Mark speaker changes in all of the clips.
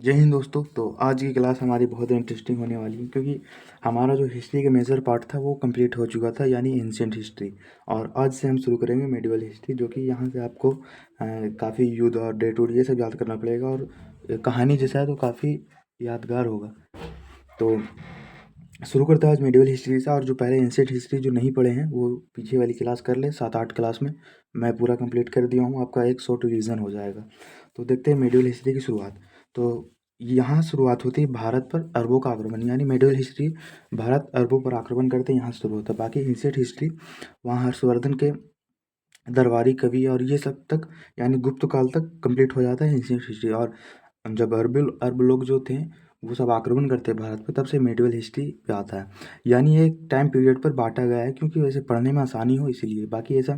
Speaker 1: जय हिंद दोस्तों। तो आज की क्लास हमारी बहुत इंटरेस्टिंग होने वाली है क्योंकि हमारा जो हिस्ट्री का मेजर पार्ट था वो कंप्लीट हो चुका था, यानी एंशिएंट हिस्ट्री। और आज से हम शुरू करेंगे मेडिवल हिस्ट्री, जो कि यहाँ से आपको काफ़ी युद्ध और डेट और ये सब याद करना पड़ेगा, और कहानी जैसा है तो काफ़ी यादगार होगा। तो शुरू करते हैं आज मेडिवल हिस्ट्री से। और जो पहले एंशिएंट हिस्ट्री जो नहीं पढ़े हैं वो पीछे वाली क्लास कर ले, 7-8 क्लास में मैं पूरा कंप्लीट कर दिया हूँ, आपका एक शॉर्ट रिवीजन हो जाएगा। तो देखते हैं मेडिवल हिस्ट्री की शुरुआत। तो यहाँ शुरुआत होती है भारत पर अरबों का आक्रमण, यानी मेडिवल हिस्ट्री भारत अरबों पर आक्रमण करते हैं, यहाँ शुरू होता है। बाकी एंशिएंट हिस्ट्री वहाँ हर्षवर्धन के दरबारी कवि और ये सब तक, यानी गुप्त काल तक कंप्लीट हो जाता है एंशिएंट हिस्ट्री। और जब अरब लोग जो थे वो सब आक्रमण करते हैं भारत पर, तब से मेडिवल हिस्ट्री पे आता है। यानी एक टाइम पीरियड पर बांटा गया है क्योंकि वैसे पढ़ने में आसानी हो इसीलिए। बाकी ऐसा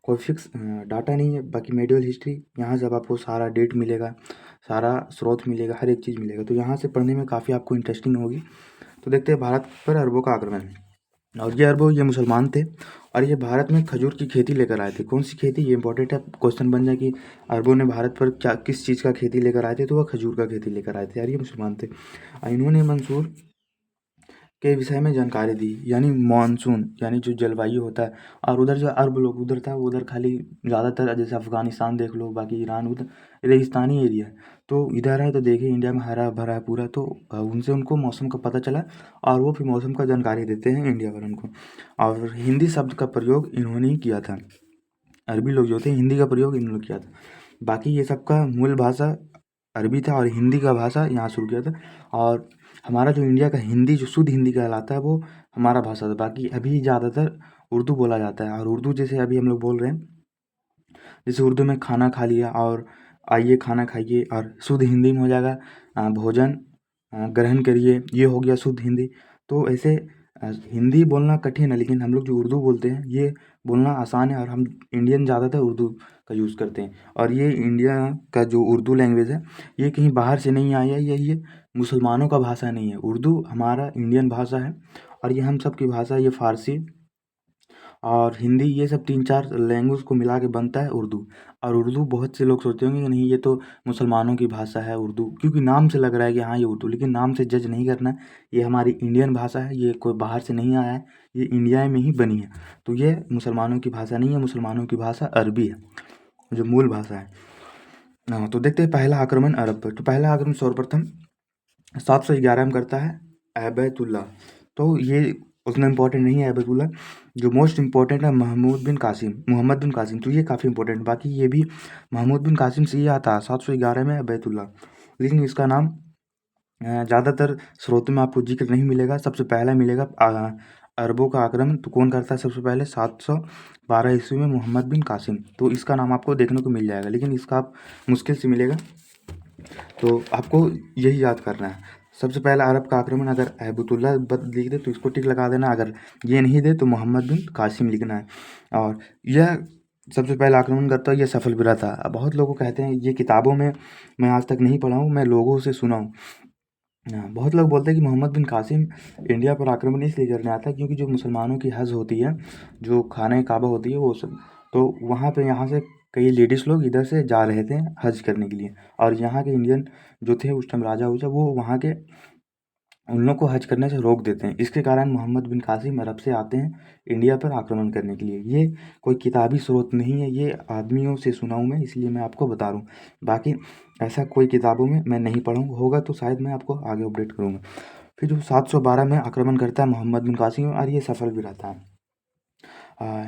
Speaker 1: कोई फिक्स डाटा नहीं है। बाकी मेडिवल हिस्ट्री यहाँ जब आपको सारा डेट मिलेगा, सारा स्रोत मिलेगा, हर एक चीज़ मिलेगा, तो यहाँ से पढ़ने में काफ़ी आपको इंटरेस्टिंग होगी। तो देखते हैं भारत पर अरबों का आक्रमण। और ये अरबों ये मुसलमान थे और ये भारत में खजूर की खेती लेकर आए थे। कौन सी खेती, ये इंपॉर्टेंट है, क्वेश्चन बन जाए कि अरबों ने भारत पर क्या किस चीज़ का खेती लेकर आए थे, तो वह खजूर का खेती लेकर आए थे। यार ये मुसलमान थे। इन्होंने मंसूर के विषय में जानकारी दी, यानी मानसून यानी जो जलवायु होता है। और उधर जो अरब लोग उधर था, उधर खाली ज़्यादातर जैसे अफ़गानिस्तान देख लो, बाकी ईरान, उधर रेगिस्तानी एरिया है। तो इधर है तो देखिए इंडिया में हरा भरा है पूरा, तो उनसे उनको मौसम का पता चला और वो फिर मौसम का जानकारी देते हैं इंडिया वालों को। और हिंदी शब्द का प्रयोग इन्होंने ही किया था। अरबी लोग जो थे हिंदी का प्रयोग इन्होंने किया था। बाकी ये सबका मूल भाषा अरबी था और हिंदी का भाषा यहाँ शुरू किया था। और हमारा जो इंडिया का हिंदी जो शुद्ध हिंदी कहलाता है वो हमारा भाषा था। बाकी अभी ज़्यादातर उर्दू बोला जाता है। और उर्दू जैसे अभी हम लोग बोल रहे हैं, जैसे उर्दू में खाना खा लिया और आइए खाना खाइए, और शुद्ध हिंदी में हो जाएगा भोजन ग्रहण करिए, ये हो गया शुद्ध हिंदी। तो ऐसे हिंदी बोलना कठिन है, लेकिन हम लोग जो उर्दू बोलते हैं ये बोलना आसान है। और हम इंडियन ज़्यादातर उर्दू का यूज़ करते हैं। और ये इंडिया का जो उर्दू लैंग्वेज है ये कहीं बाहर से नहीं आया, ये मुसलमानों का भाषा नहीं है। उर्दू हमारा इंडियन भाषा है और ये हम सब की भाषा, ये फ़ारसी और हिंदी, ये सब 3-4 लैंग्वेज को मिला के बनता है उर्दू। और उर्दू बहुत से लोग सोचते होंगे कि नहीं ये तो मुसलमानों की भाषा है उर्दू, क्योंकि नाम से लग रहा है कि हाँ ये उर्दू, लेकिन नाम से जज नहीं करना है। ये हमारी इंडियन भाषा है, ये कोई बाहर से नहीं आया है, ये इंडिया में ही बनी है। तो ये मुसलमानों की भाषा नहीं है, मुसलमानों की भाषा अरबी है जो मूल भाषा है। हाँ, तो देखते हैं पहला आक्रमण अरब पर। तो पहला आक्रमण सर्वप्रथम 711 में करता है ऐबतुल्ला। तो ये उतना इम्पोर्टेंट नहीं है ऐबतुल्ला, जो मोस्ट इम्पोर्टेंट है मोहम्मद बिन कासिम। तो ये काफ़ी इंपॉर्टेंट। बाकी ये भी महमूद बिन कासिम से ही आता है 711 में ऐबतुल्ला, लेकिन इसका नाम ज़्यादातर स्रोतों में आपको जिक्र नहीं मिलेगा। सबसे पहला मिलेगा अरबों का आक्रमण तो कौन करता है सबसे पहले, 712 ईस्वी में मोहम्मद बिन कासिम। तो इसका नाम आपको देखने को मिल जाएगा, लेकिन इसका आप मुश्किल से मिलेगा। तो आपको यही याद करना है। सबसे पहला अरब का आक्रमण, अगर ऐबतुल्ला लिख दे तो इसको टिक लगा देना, अगर ये नहीं दे तो मोहम्मद बिन कासिम लिखना है। और यह सबसे पहला आक्रमण करता है, यह सफल भी रहा था। अब बहुत लोगों कहते हैं ये किताबों में मैं आज तक नहीं पढ़ा हूँ, मैं लोगों से सुना हूँ। हाँ, बहुत लोग बोलते हैं कि मोहम्मद बिन कासिम इंडिया पर आक्रमण इसलिए करने आता है क्योंकि जो मुसलमानों की हज होती है, जो खाने काबा होती है वो सब, तो वहाँ पे यहाँ से कई लेडीज़ लोग इधर से जा रहे थे हज करने के लिए। और यहाँ के इंडियन जो थे उस टाइम राजा उजा, वो वहाँ के उन लोग को हज करने से रोक देते हैं। इसके कारण मोहम्मद बिन कासिम अरब से आते हैं इंडिया पर आक्रमण करने के लिए। ये कोई किताबी स्रोत नहीं है, ये आदमियों से सुना हूँ मैं, इसलिए मैं आपको बता रहा हूँ। बाकी ऐसा कोई किताबों में मैं नहीं पढ़ा हूँ, होगा तो शायद मैं आपको आगे अपडेट करूँगा। फिर जो 712 में आक्रमण करता है मोहम्मद बिन कासिम, और ये सफल भी रहता है।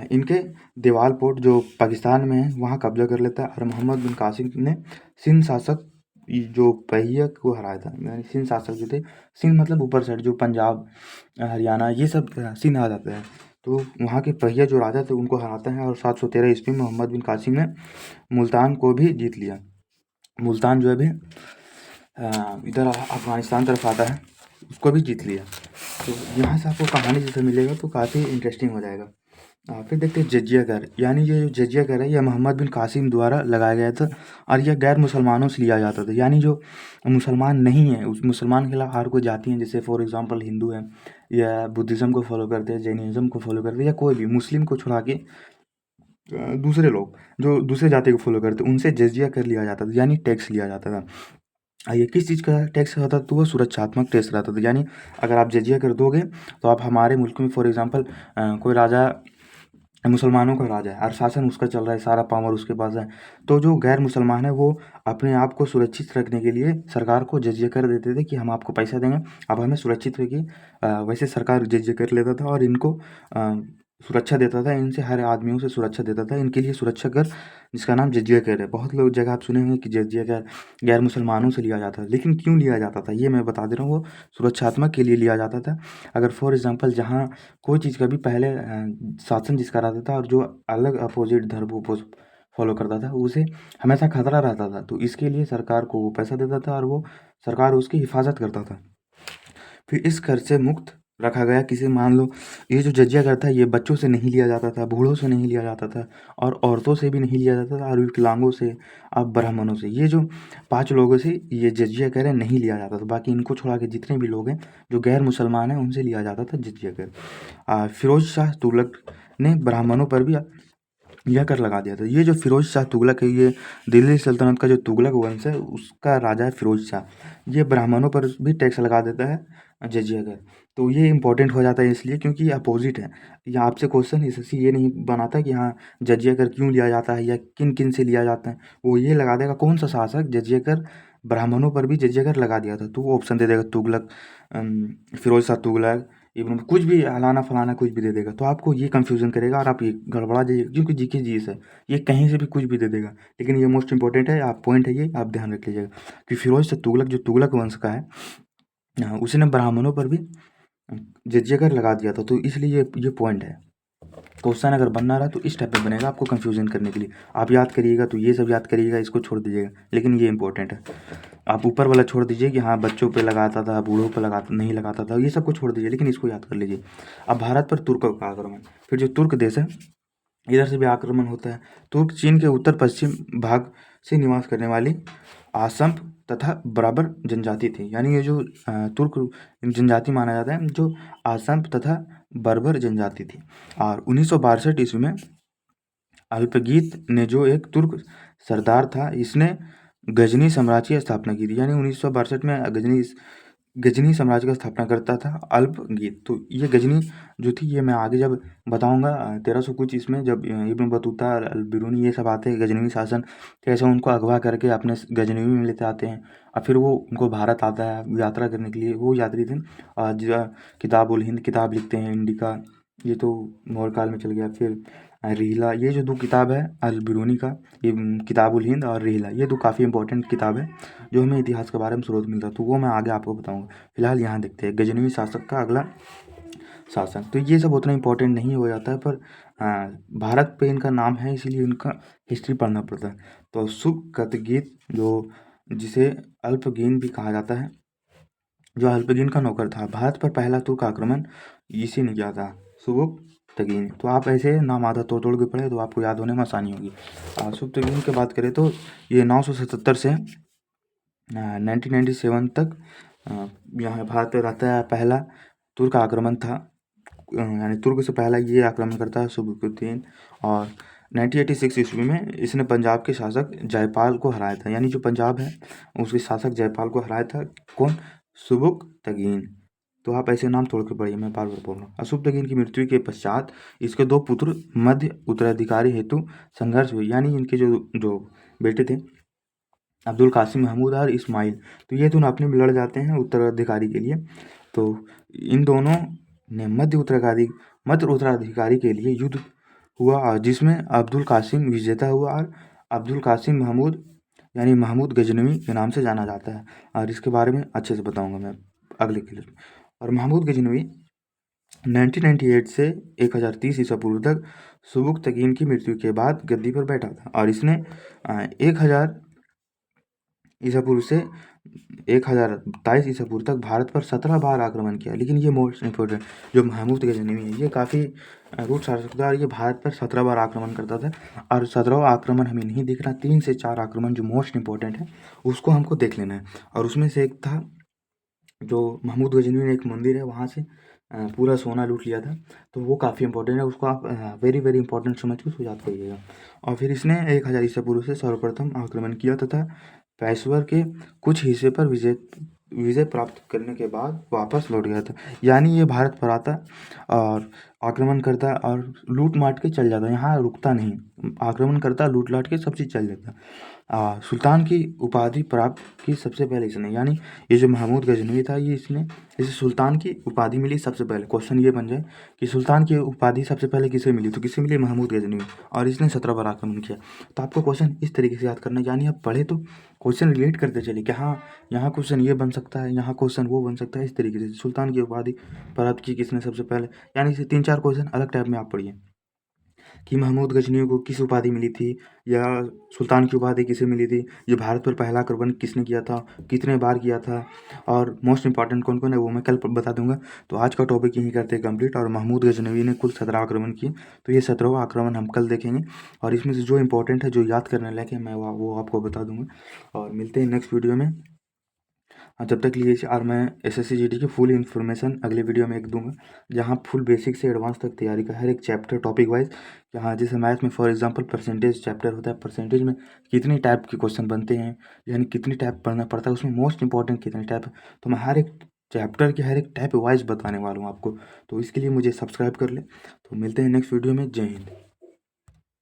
Speaker 1: इनके देवालपोर्ट जो पाकिस्तान में है वहाँ कब्जा कर लेता है। और मोहम्मद बिन कासिम ने सिंध शासक जो पहिया को हराया था, यानी सिंध शासक जो थे, सिंध मतलब ऊपर साइड जो पंजाब हरियाणा ये सब सिंध आ जाता है। तो वहाँ के पहिया जो राजा थे उनको हराता है। और 713 ईस्वी में मोहम्मद बिन कासिम ने मुल्तान को भी जीत लिया। मुल्तान जो है अभी इधर अफगानिस्तान तरफ आता है, उसको भी जीत लिया। तो यहाँ से आपको कहानी जैसे मिलेगा तो काफ़ी इंटरेस्टिंग हो जाएगा। फिर देखते हैं जजिया कर, यानी ये जो जजिया कर है यह मोहम्मद बिन कासिम द्वारा लगाया गया था। और यह गैर मुसलमानों से लिया जाता था, यानी जो मुसलमान नहीं है उस मुसलमान के खिलाफ हर कोई जाति है, जैसे फॉर एग्जांपल हिंदू है या बुद्धिज़्म को फॉलो करते हैं, जैनिज़्म को फॉलो करते हैं, या कोई भी मुस्लिम को छुड़ा के दूसरे लोग जो दूसरे जाति को फॉलो करते हैं उनसे जजिया कर लिया जाता था, यानी टैक्स लिया जाता था। ये किस चीज़ का टैक्स होता था? तो वो सुरक्षात्मक टैक्स रहता था। यानी अगर आप जजिया कर दोगे तो आप हमारे मुल्क में फॉर एग्ज़ाम्पल कोई राजा मुसलमानों का राजा है और शासन उसका चल रहा है, सारा पावर उसके पास है। तो जो गैर मुसलमान है वो अपने आप को सुरक्षित रखने के लिए सरकार को जजिया कर देते थे कि हम आपको पैसा देंगे, आप हमें सुरक्षित रखिए। वैसे सरकार जजिया कर लेता था और इनको सुरक्षा देता था, इनसे हर आदमियों से सुरक्षा देता था। इनके लिए सुरक्षा कर जिसका नाम जजिया कर है। बहुत लोग जगह आप सुने होंगे कि जजिया कर गैर मुसलमानों से लिया जाता है, लेकिन क्यों लिया जाता था ये मैं बता दे रहा हूँ। वो सुरक्षात्मक के लिए लिया जाता था। अगर फॉर एग्ज़ाम्पल जहाँ कोई चीज़ का भी पहले शासन जिसका रहता था और जो अलग अपोजिट धर्म को फॉलो करता था उसे हमेशा खतरा रहता था, तो इसके लिए सरकार को वो पैसा देता था और वो सरकार उसकी हिफाजत करता था। फिर इस कर से मुक्त रखा गया किसी, मान लो ये जो जजिया कर था ये बच्चों से नहीं लिया जाता था, बूढ़ों से नहीं लिया जाता था और औरतों से भी नहीं लिया जाता था और विकलांगों से अब ब्राह्मणों से, ये जो 5 लोगों से ये जजिया कर है नहीं लिया जाता था। बाकी इनको छोड़ा के जितने भी लोग हैं जो गैर मुसलमान हैं उनसे लिया जाता था जजिया कर। फिरोज शाह तुगलक ने ब्राह्मणों पर भी यह कर लगा दिया था। ये जो फिरोज शाह तुगलक है ये दिल्ली सल्तनत का जो तुगलक वंश है उसका राजा है फिरोज शाह। ये ब्राह्मणों पर भी टैक्स लगा देता है जजिया कर। तो ये इंपॉर्टेंट हो जाता है इसलिए क्योंकि ये अपोजिट है। या आपसे क्वेश्चन इससे ये नहीं बनाता कि हाँ जजिया कर क्यों लिया जाता है या किन किन से लिया जाता है, वो ये लगा देगा कौन सा शासक जजिया कर ब्राह्मणों पर भी जजिया कर लगा दिया था, तो वो ऑप्शन दे देगा तुगलक, फिरोज शाह तुगलक, इब्न कुछ भी अलाना फलाना कुछ भी दे देगा। तो आपको ये कंफ्यूजन करेगा और आप ये गड़बड़ा जाइएगा क्योंकि जीके जीएस है, ये कहीं से भी कुछ भी दे देगा। लेकिन ये मोस्ट इंपॉर्टेंट है, आप पॉइंट है ये आप ध्यान रख लीजिएगा कि फिरोज शाह तुगलक जो तुगलक वंश का है उसने ब्राह्मणों पर भी जजिया कर लगा दिया था। तो इसलिए ये पॉइंट है। क्वेश्चन अगर बनना रहा तो इस टाइप में बनेगा आपको कंफ्यूजन करने के लिए। आप याद करिएगा तो ये सब याद करिएगा, इसको छोड़ दीजिएगा, लेकिन ये इंपॉर्टेंट है। आप ऊपर वाला छोड़ दीजिए कि हाँ बच्चों पे लगाता था, बूढ़ों पे लगाता नहीं लगाता था, ये सब को छोड़ दीजिए, लेकिन इसको याद कर लीजिए। अब भारत पर तुर्कों का आक्रमण, फिर जो तुर्क देश है इधर से भी आक्रमण होता है। तुर्क चीन के उत्तर पश्चिम भाग से निवास करने वाली आसम तथा बराबर जनजाति थी। यानी ये जो तुर्क जनजाति माना जाता है जो आसम तथा बर्बर जनजाति थी। और 1962 ईस्वी में अल्पगीत ने जो एक तुर्क सरदार था इसने गजनी साम्राज्य की स्थापना की थी। यानी 1962 में गजनी साम्राज्य का स्थापना करता था अल्पगीत। तो ये गजनी जो थी ये मैं आगे जब बताऊंगा 1300 कुछ इसमें जब इब्न बतूता अल बिरूनी ये सब आते हैं गजनवी शासन कैसे उनको अगवा करके अपने गजनवी में लेते आते हैं और फिर वो उनको भारत आता है यात्रा करने के लिए। वो यात्री थे किताब उल हिंद किताब लिखते हैं इंडिका, ये तो मौर्य काल में चल गया। फिर रिहला, ये जो 2 किताब है अल बिरूनी का, ये किताब उल हिंद और रिहला, ये 2 काफ़ी इंपॉर्टेंट किताब है जो हमें इतिहास के बारे में स्रोत मिलता है, तो वो मैं आगे आपको बताऊंगा। फिलहाल यहाँ देखते हैं गजनवी शासक का अगला शासक। तो ये सब उतना इंपॉर्टेंट नहीं हो जाता है पर भारत पे इनका नाम है इसीलिए इनका हिस्ट्री पढ़ना पड़ता है। तो सुबकतगीत जो जिसे अल्पगीन भी कहा जाता है, जो अल्पगीन का नौकर था, भारत पर पहला तुर्क आक्रमण इसी ने किया था, सुबकतगीन। तो आप ऐसे नाम आधा तोड़ तोड़ के पढ़े तो आपको याद होने में आसानी होगी। सुबकतगीन की बात करें तो ये 977 से 1997 तक यहाँ भारत पे रहता है। पहला तुर्क आक्रमण था, यानी तुर्क से पहला ये आक्रमण करता है सुबकतगीन। और 1986 ईस्वी में इसने पंजाब के शासक जयपाल को हराया था। यानी जो पंजाब है उसके शासक जयपाल को हराया था कौन? सुबकतगीन। तो आप ऐसे नाम तोड़ के पढ़िए, मैं बार बार बोल रहा हूँ। असुबकतगीन की मृत्यु के पश्चात इसके 2 पुत्र मध्य उत्तराधिकारी हेतु संघर्ष हुए। यानी इनके जो जो बेटे थे अब्दुल कासिम महमूद और इस्माइल, तो ये दोनों अपने में लड़ जाते हैं उत्तराधिकारी के लिए। तो इन दोनों ने मध्य उत्तराधिकारी के लिए युद्ध हुआ और जिसमें अब्दुल कासिम विजेता हुआ और अब्दुल कासिम महमूद यानी महमूद गजनवी के नाम से जाना जाता है। और इसके बारे में अच्छे से बताऊंगा मैं अगले क्लिप में। और महमूद गजनवी 1998 से 1030 ईसा पूर्व तक सुबकतगीन की मृत्यु के बाद गद्दी पर बैठा था और इसने 1000 ईसा पूर्व से 1023 ईसा पूर्व तक भारत पर 17 बार आक्रमण किया। लेकिन ये मोस्ट इम्पोर्टेंट जो महमूद गजनवी है ये काफ़ी रूट शासक था और ये भारत पर 17 बार आक्रमण करता था। और 17वां आक्रमण हमें नहीं दिख रहा, 3 से 4 आक्रमण जो मोस्ट इंपॉर्टेंट है उसको हमको देख लेना है। और उसमें से एक था जो महमूद गजनवी ने एक मंदिर है वहाँ से पूरा सोना लूट लिया था, तो वो काफ़ी इंपॉर्टेंट है, उसको आप वेरी वेरी इंपॉर्टेंट समझ के उसको याद करिएगा। और फिर इसने 1000 ईसा पूर्व से सर्वप्रथम आक्रमण किया तथा पेशेवर के कुछ हिस्से पर विजय प्राप्त करने के बाद वापस लौट गया था। यानी ये भारत पर आता और आक्रमण करता और लूट माट के चल जाता, यहाँ रुकता नहीं, आक्रमण करता, लूट लाट के सब चीज़ चल जाता। सुल्तान की उपाधि प्राप्त की सबसे पहले इसने, यानी ये जो महमूद गजनवी था, ये इसने इसे सुल्तान की उपाधि मिली सबसे पहले। क्वेश्चन ये बन जाए कि सुल्तान की उपाधि सबसे पहले किसे मिली, तो किसे मिली, महमूद गजनवी, और इसने 17 बार आक्रमण किया। तो आपको क्वेश्चन इस तरीके से याद करना, यानी आप पढ़े तो क्वेश्चन रिलेट करते चले कि हाँ यहाँ क्वेश्चन ये बन सकता है, यहाँ क्वेश्चन वो बन सकता है। इस तरीके से सुल्तान की उपाधि प्राप्त की किसने सबसे पहले, यानी इसे 3-4 क्वेश्चन अलग टाइप में आप पढ़िए कि महमूद गजनवी को किस उपाधि मिली थी, या सुल्तान की उपाधि किसे मिली थी, ये भारत पर पहला आक्रमण किसने किया था, कितने बार किया था, और मोस्ट इंपॉर्टेंट कौन कौन है वो मैं कल बता दूंगा। तो आज का टॉपिक यहीं करते हैं कंप्लीट। और महमूद गजनवी ने कुल 17 आक्रमण किए, तो ये 17वां आक्रमण हम कल देखेंगे, और इसमें से जो इंपॉर्टेंट है, जो याद करने लायक है, मैं वो आपको बता दूंगा। और मिलते हैं नेक्स्ट वीडियो में। जब तक लिए और मैं एसएससी जीडी की फुल इन्फॉर्मेशन अगले वीडियो में एक दूंगा, जहाँ फुल बेसिक से एडवांस तक तैयारी का हर एक चैप्टर टॉपिक वाइज। यहाँ जैसे मैथ में फॉर एग्जांपल परसेंटेज चैप्टर होता है, परसेंटेज में कितनी टाइप के क्वेश्चन बनते हैं, यानी कितनी टाइप पढ़ना पड़ता है, उसमें मोस्ट इंपॉर्टेंट कितने टाइप है, तो मैं हर एक चैप्टर के हर एक टाइप वाइज बताने वाला हूँ आपको। तो इसके लिए मुझे सब्सक्राइब कर ले। तो मिलते हैं नेक्स्ट वीडियो में। जय हिंद।